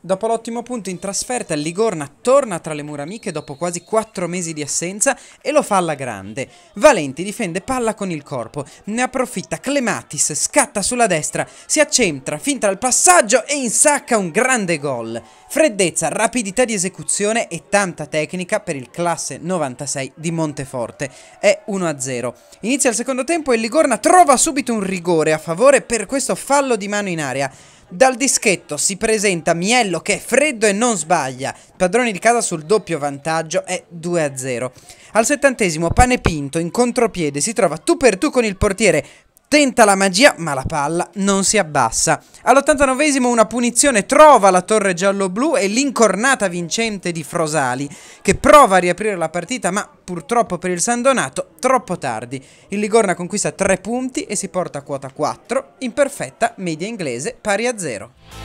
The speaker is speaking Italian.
Dopo l'ottimo punto in trasferta, il Ligorna torna tra le mura amiche dopo quasi 4 mesi di assenza e lo fa alla grande. Valenti difende palla con il corpo, ne approfitta Clematis, scatta sulla destra, si accentra, finta il passaggio e insacca un grande gol. Freddezza, rapidità di esecuzione e tanta tecnica per il classe 96 di Monteforte. È 1-0. Inizia il secondo tempo e il Ligorna trova subito un rigore a favore per questo fallo di mano in area. Dal dischetto si presenta Miello che è freddo e non sbaglia. Padroni di casa sul doppio vantaggio, è 2-0. Al 70° Panepinto in contropiede si trova tu per tu con il portiere. Tenta la magia, ma la palla non si abbassa. All'89° una punizione trova la torre giallo-blu e l'incornata vincente di Frosali, che prova a riaprire la partita, ma purtroppo per il San Donato troppo tardi. Il Ligorna conquista 3 punti e si porta a quota 4, in perfetta media inglese pari a 0.